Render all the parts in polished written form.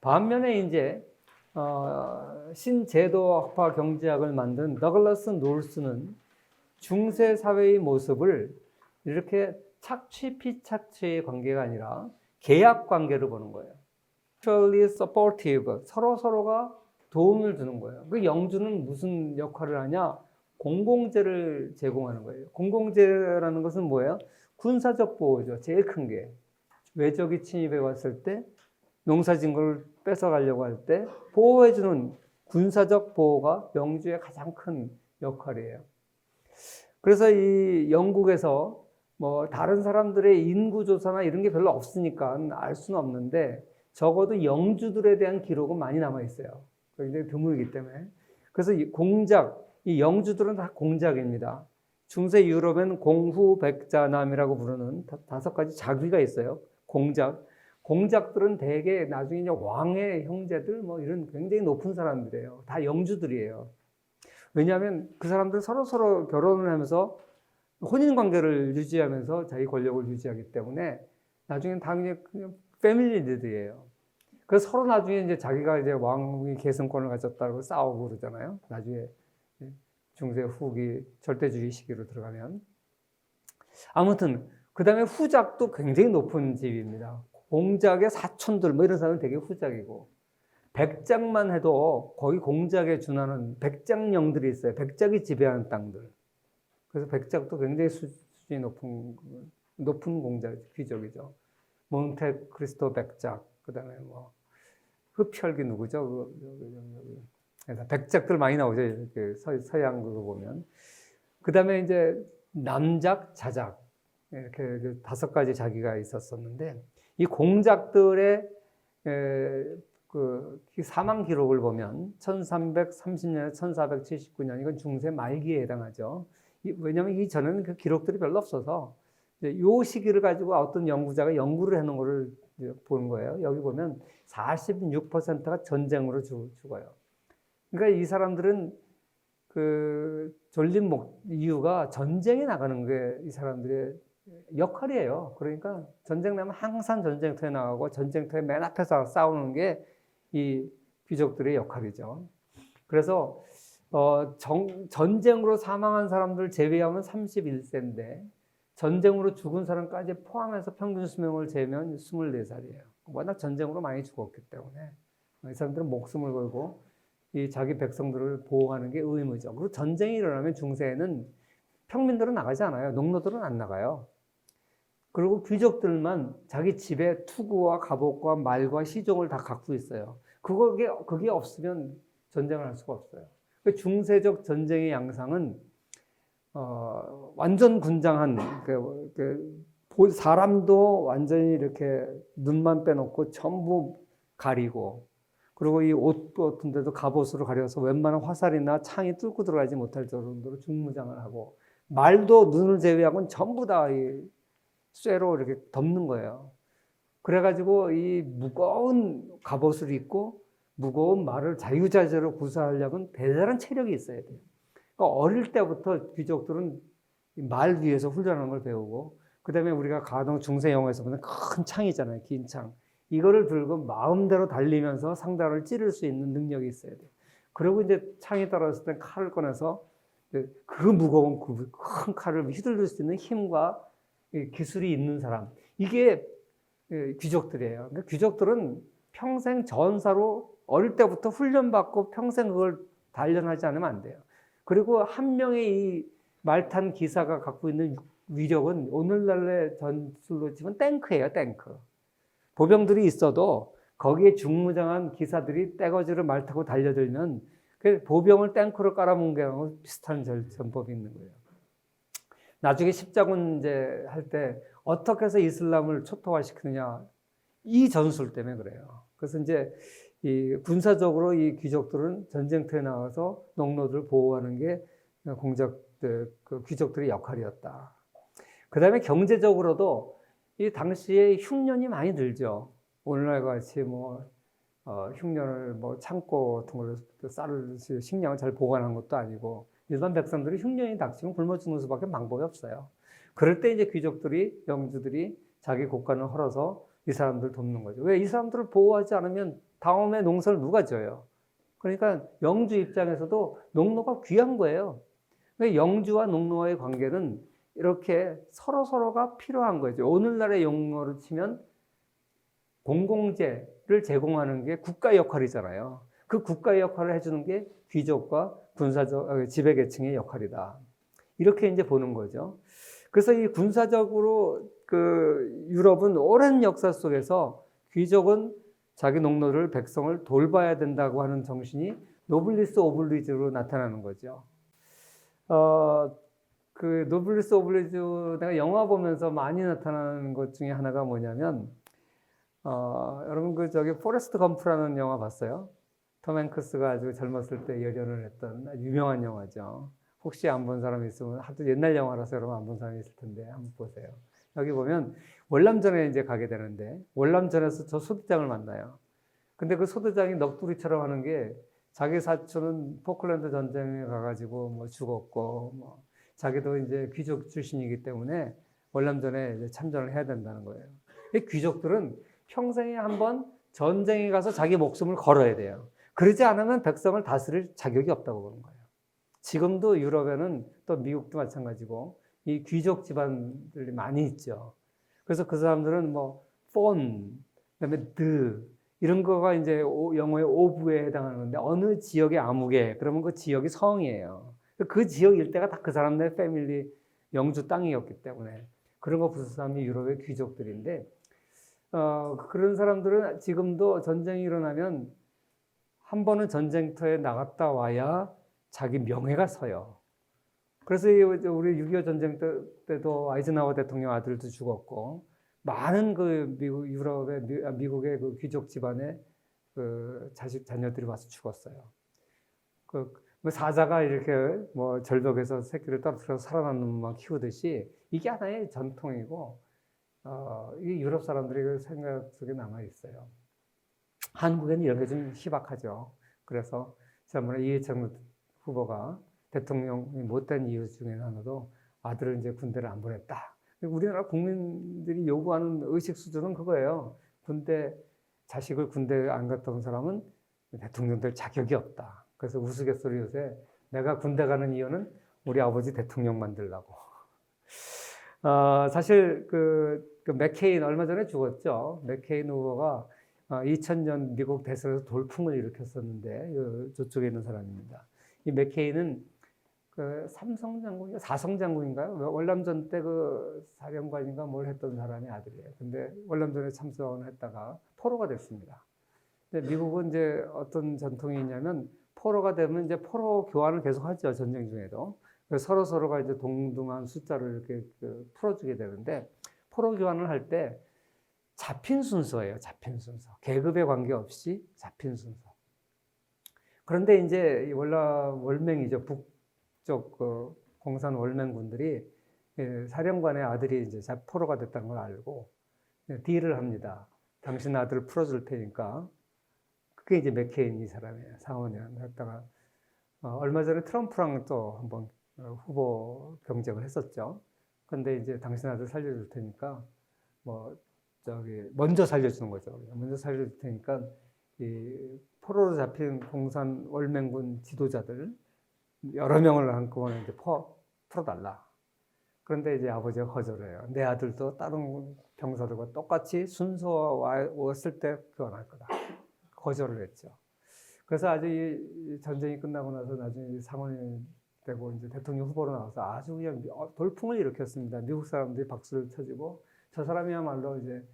반면에 이제 신제도화 경제학을 만든 더글라스 놀스는 중세 사회의 모습을 이렇게 착취 피착취의 관계가 아니라 계약 관계로 보는 거예요. mutually supportive, 서로가 도움을 주는 거예요. 그 영주는 무슨 역할을 하냐? 공공재를 제공하는 거예요. 공공재라는 것은 뭐예요? 군사적 보호죠. 제일 큰 게. 외적이 침입해 왔을 때 농사진 걸 뺏어가려고 할 때 보호해주는 군사적 보호가 영주의 가장 큰 역할이에요. 그래서 이 영국에서 뭐 다른 사람들의 인구조사나 이런 게 별로 없으니까 알 수는 없는데 적어도 영주들에 대한 기록은 많이 남아있어요. 굉장히 드물기 때문에. 그래서 이 공작, 이 영주들은 다 공작입니다. 중세 유럽에는 공후백자남이라고 부르는 5가지 자귀가 있어요. 공작들은 대개 나중에 이제 왕의 형제들 뭐 이런 굉장히 높은 사람들이에요. 다 영주들이에요. 왜냐하면 그 사람들 서로 결혼을 하면서 혼인 관계를 유지하면서 자기 권력을 유지하기 때문에 나중엔 다 그냥 패밀리들이에요. 그래서 서로 나중에 이제 자기가 이제 왕위 계승권을 가졌다고 싸우고 그러잖아요. 나중에 중세 후기 절대주의 시기로 들어가면. 아무튼 그 다음에 후작도 굉장히 높은 집입니다. 공작의 사촌들 뭐 이런 사람은 되게 후작이고, 백작만 해도 거기 공작에 준하는 백작령들이 있어요. 백작이 지배하는 땅들. 그래서 백작도 굉장히 수준이 높은 공작 귀족이죠. 몬테 크리스토 백작, 그 다음에 뭐 흡혈귀 누구죠? 백작들 많이 나오죠. 이렇게 서양 그거 보면. 그 다음에 이제 남작, 자작 이렇게 5가지 자기가 있었었는데 이 공작들의 그 사망 기록을 보면 1330년에서 1479년 이건 중세 말기에 해당하죠. 왜냐하면 이 전에는 그 기록들이 별로 없어서 이 시기를 가지고 어떤 연구자가 연구를 해놓은 거를 보는 거예요. 여기 보면 46%가 전쟁으로 죽어요. 그러니까 이 사람들은 그 졸린 이유가 전쟁에 나가는 게 이 사람들의 역할이에요. 그러니까 전쟁 나면 항상 전쟁터에 나가고 전쟁터에 맨 앞에서 싸우는 게 이 귀족들의 역할이죠. 그래서 전쟁으로 사망한 사람들 제외하면 31세인데 전쟁으로 죽은 사람까지 포함해서 평균 수명을 재면 24살이에요. 워낙 전쟁으로 많이 죽었기 때문에 이 사람들은 목숨을 걸고 이 자기 백성들을 보호하는 게 의무죠. 그리고 전쟁이 일어나면 중세에는 평민들은 나가지 않아요. 농노들은 안 나가요. 그리고 귀족들만 자기 집에 투구와 갑옷과 말과 시종을 다 갖고 있어요. 그게 없으면 전쟁을 할 수가 없어요. 중세적 전쟁의 양상은 완전 군장한 사람도 완전히 이렇게 눈만 빼놓고 전부 가리고, 그리고 이 옷 같은 데도 갑옷으로 가려서 웬만한 화살이나 창이 뚫고 들어가지 못할 정도로 중무장을 하고, 말도 눈을 제외하고는 전부 다 이 쇠로 이렇게 덮는 거예요. 그래가지고 이 무거운 갑옷을 입고 무거운 말을 자유자재로 구사하려면 대단한 체력이 있어야 돼요. 그러니까 어릴 때부터 귀족들은 말 위에서 훈련하는 걸 배우고, 그 다음에 우리가 가동 중세 영화에서 보는 큰 창이잖아요. 긴 창. 이거를 들고 마음대로 달리면서 상대를 찌를 수 있는 능력이 있어야 돼요. 그리고 이제 창이 떨어졌을 때 칼을 꺼내서 그 무거운 큰 칼을 휘둘릴 수 있는 힘과 기술이 있는 사람. 이게 귀족들이에요. 그러니까 귀족들은 평생 전사로 어릴 때부터 훈련받고 평생 그걸 단련하지 않으면 안 돼요. 그리고 한 명의 이 말탄 기사가 갖고 있는 위력은 오늘날의 전술로 치면 탱크예요, 탱크. 보병들이 있어도 거기에 중무장한 기사들이 떼거지로 말 타고 달려들면 그 보병을 탱크로 깔아먹는 게 비슷한 전법이 있는 거예요. 나중에 십자군제 할 때 어떻게 해서 이슬람을 초토화시키느냐, 이 전술 때문에 그래요. 그래서 이제 이 군사적으로 이 귀족들은 전쟁터에 나가서 농노들을 보호하는 게 그 귀족들의 역할이었다. 그 다음에 경제적으로도 이 당시에 흉년이 많이 들죠. 오늘날 같이 흉년을 창고 같은 걸로 쌀을 식량을 잘 보관한 것도 아니고 일반 백성들이 흉년이 닥치면 굶어 죽는 수밖에 방법이 없어요. 그럴 때 이제 영주들이 자기 곳간을 헐어서 이 사람들을 돕는 거죠. 왜? 이 사람들을 보호하지 않으면 다음에 농사를 누가 져요? 그러니까 영주 입장에서도 농노가 귀한 거예요. 그러니까 영주와 농노와의 관계는 이렇게 서로가 필요한 거죠. 오늘날의 용어로 치면 공공재를 제공하는 게 국가의 역할이잖아요. 그 국가의 역할을 해주는 게 귀족과 군사적 지배계층의 역할이다. 이렇게 이제 보는 거죠. 그래서 이 군사적으로 그 유럽은 오랜 역사 속에서 귀족은 자기 농노를 백성을 돌봐야 된다고 하는 정신이 노블리스 오블리주로 나타나는 거죠. 그 노블리스 오블리주 내가 영화 보면서 많이 나타나는 것 중에 하나가 뭐냐면 여러분 그 저기 포레스트 검프라는 영화 봤어요? 톰 행크스가 아주 젊었을 때 열연을 했던 유명한 영화죠. 혹시 안 본 사람이 있으면 하도 옛날 영화라서 여러분 안 본 사람이 있을 텐데 한번 보세요. 여기 보면 월남전에 이제 가게 되는데 월남전에서 저 소대장을 만나요. 근데 그 소대장이 넋두리처럼 하는 게 자기 사촌은 포클랜드 전쟁에 가가지고 뭐 죽었고 뭐 자기도 이제 귀족 출신이기 때문에 월남전에 이제 참전을 해야 된다는 거예요. 이 귀족들은 평생에 한 번 전쟁에 가서 자기 목숨을 걸어야 돼요. 그러지 않으면 백성을 다스릴 자격이 없다고 보는 거예요. 지금도 유럽에는 또 미국도 마찬가지고 이 귀족 집안들이 많이 있죠. 그래서 그 사람들은 뭐 폰, 그다음에 드 이런 거가 이제 영어의 오브에 해당하는 건데 어느 지역의 아무개 그러면 그 지역이 성이에요. 그 지역 일대가 다 그 사람들의 패밀리 영주 땅이었기 때문에 그런 거 부수 사람이 유럽의 귀족들인데 그런 사람들은 지금도 전쟁이 일어나면 한 번은 전쟁터에 나갔다 와야 자기 명예가 서요. 그래서 우리 6.25 전쟁 때도 아이젠하워 대통령 아들도 죽었고 많은 그 미국의 그 귀족 집안의 그 자녀들이 와서 죽었어요. 그 사자가 이렇게 뭐 절벽에서 새끼를 떨어뜨려서 살아남는 놈만 키우듯이 이게 하나의 전통이고 이 유럽 사람들의 그 생각 속에 남아 있어요. 한국에는 이런 게 좀 희박하죠. 그래서 지난번에 이해창 후보가 대통령이 못된 이유 중에 하나도 아들을 이제 군대를 안 보냈다. 우리나라 국민들이 요구하는 의식 수준은 그거예요. 자식을 군대 안 갔다 온 사람은 대통령 될 자격이 없다. 그래서 우스갯소리 요새 내가 군대 가는 이유는 우리 아버지 대통령 만들려고. 사실 그 맥케인 얼마 전에 죽었죠. 맥케인 후보가 2000년 미국 대선에서 돌풍을 일으켰었는데 저쪽에 있는 사람입니다. 이 맥케인은 그 삼성장군인가 사성장군인가요? 월남전 때 그 사령관인가 뭘 했던 사람의 아들이에요. 근데 월남전에 참석을 했다가 포로가 됐습니다. 근데 미국은 이제 어떤 전통이 있냐면 포로가 되면 이제 포로 교환을 계속 하죠. 전쟁 중에도. 서로가 이제 동등한 숫자를 이렇게 풀어주게 되는데 포로 교환을 할 때 잡힌 순서예요. 잡힌 순서. 계급에 관계없이 잡힌 순서. 그런데 이제 월맹이죠. 북쪽 그 공산 월맹군들이 사령관의 아들이 이제 포로가 됐다는 걸 알고 딜을 합니다. 당신 아들을 풀어줄 테니까. 그게 이제 맥케인 이 사람이에요. 상원의원 했다가 얼마 전에 트럼프랑 또 한번 후보 경쟁을 했었죠. 근데 이제 당신 아들 살려줄 테니까 먼저 살려주는 거죠. 먼저 살려줄 테니까 이 포로로 잡힌 공산 월맹군 지도자들 여러 명을 한꺼번에 이제 풀어달라. 그런데 이제 아버지가 거절을 해요. 내 아들도 다른 병사들과 똑같이 순서가 왔을 때 교환할 거다. 거절을 했죠. 그래서 아주 이 전쟁이 끝나고 나서 나중에 상원이 되고 이제 대통령 후보로 나와서 아주 그냥 돌풍을 일으켰습니다. 미국 사람들이 박수를 쳐주고 저 사람이야말로 이제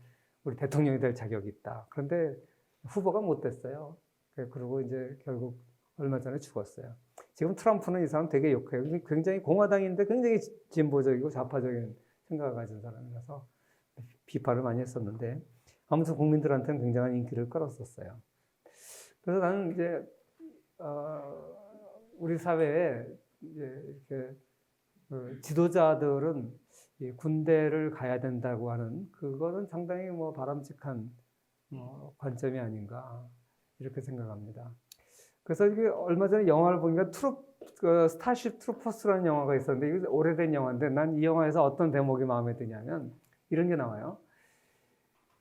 우리 대통령이 될 자격이 있다. 그런데 후보가 못 됐어요. 그리고 이제 결국 얼마 전에 죽었어요. 지금 트럼프는 이 사람 되게 욕해요. 굉장히 공화당인데 굉장히 진보적이고 좌파적인 생각을 가진 사람이라서 비판을 많이 했었는데 아무튼 국민들한테는 굉장한 인기를 끌었었어요. 그래서 나는 이제 우리 사회에 이제 이렇게 지도자들은 이 군대를 가야 된다고 하는 그거는 상당히 바람직한 관점이 아닌가 이렇게 생각합니다. 그래서 이게 얼마 전에 영화를 보니까 스타쉽 트루퍼스라는 영화가 있었는데 이게 오래된 영화인데 난 이 영화에서 어떤 대목이 마음에 드냐면 이런 게 나와요.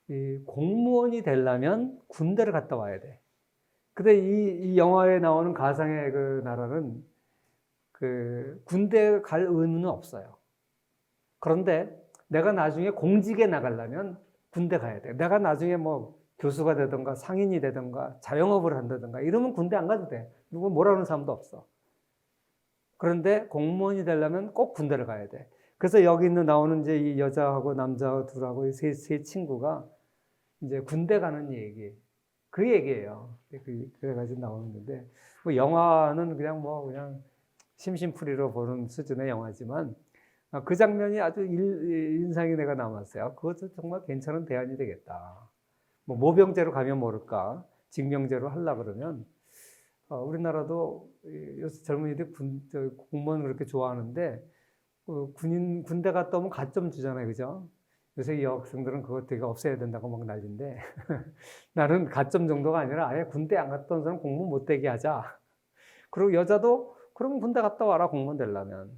이 공무원이 되려면 군대를 갔다 와야 돼. 근데 이 영화에 나오는 가상의 그 나라는 그 군대 갈 의무는 없어요. 그런데 내가 나중에 공직에 나가려면 군대 가야 돼. 내가 나중에 뭐 교수가 되든가 상인이 되든가 자영업을 한다든가 이러면 군대 안 가도 돼. 누구 뭐라는 사람도 없어. 그런데 공무원이 되려면 꼭 군대를 가야 돼. 그래서 여기 있는 나오는 이제 이 여자하고 남자 둘하고 세 친구가 이제 군대 가는 얘기. 그 얘기예요. 그래가지고 나오는 건데, 뭐 영화는 그냥 심심풀이로 보는 수준의 영화지만, 그 장면이 아주 인상이 내가 남았어요. 그것도 정말 괜찮은 대안이 되겠다. 뭐 모병제로 가면 모를까, 징병제로 하려 그러면, 우리나라도 요새 젊은이들이 공무원 그렇게 좋아하는데, 군대 갔다 오면 가점 주잖아요. 그죠? 요새 여학생들은 그거 되게 없애야 된다고 막 난리인데, 나는 가점 정도가 아니라 아예 군대 안 갔다 온 사람 공무원 못 되게 하자. 그리고 여자도, 그러면 군대 갔다 와라, 공무원 되려면.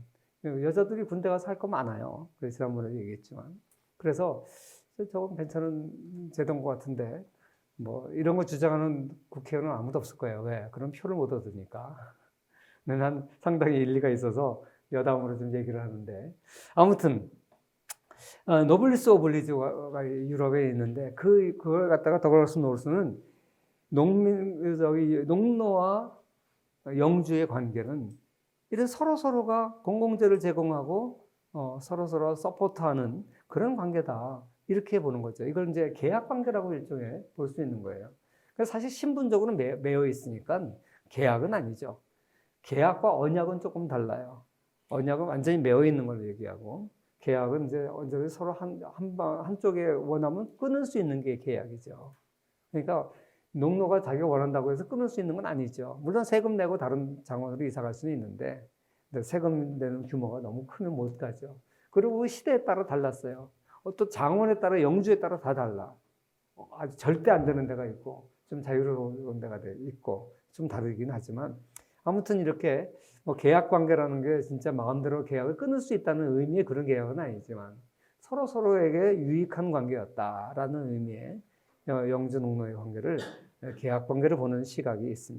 여자들이 군대 가서 할 거 많아요. 그래서 지난번에 얘기했지만. 그래서 저건 괜찮은 제도인 것 같은데, 뭐, 이런 거 주장하는 국회의원은 아무도 없을 거예요. 왜? 그럼 표를 못 얻으니까. 난 상당히 일리가 있어서 여담으로 좀 얘기를 하는데. 아무튼, 노블리스 오블리주가 유럽에 있는데, 그걸 갖다가 더글라스 노스는 농노와 영주의 관계는 이런 서로서로가 공공재를 제공하고, 서로서로 서포트하는 그런 관계다. 이렇게 보는 거죠. 이걸 이제 계약 관계라고 일종의 볼 수 있는 거예요. 그래서 사실 신분적으로 매여 있으니까 계약은 아니죠. 계약과 언약은 조금 달라요. 언약은 완전히 매여 있는 걸 얘기하고, 계약은 이제 언제 서로 한쪽에 원하면 끊을 수 있는 게 계약이죠. 그러니까 농노가 자기가 원한다고 해서 끊을 수 있는 건 아니죠. 물론 세금 내고 다른 장원으로 이사 갈 수는 있는데, 세금 내는 규모가 너무 크면 못 가죠. 그리고 시대에 따라 달랐어요. 또 장원에 따라 영주에 따라 다 달라. 아주 절대 안 되는 데가 있고, 좀 자유로운 데가 있고, 좀 다르긴 하지만, 아무튼 이렇게 뭐 계약 관계라는 게 진짜 마음대로 계약을 끊을 수 있다는 의미의 그런 계약은 아니지만 서로에게 유익한 관계였다라는 의미의 영주 농노의 관계를 계약 관계를 보는 시각이 있습니다.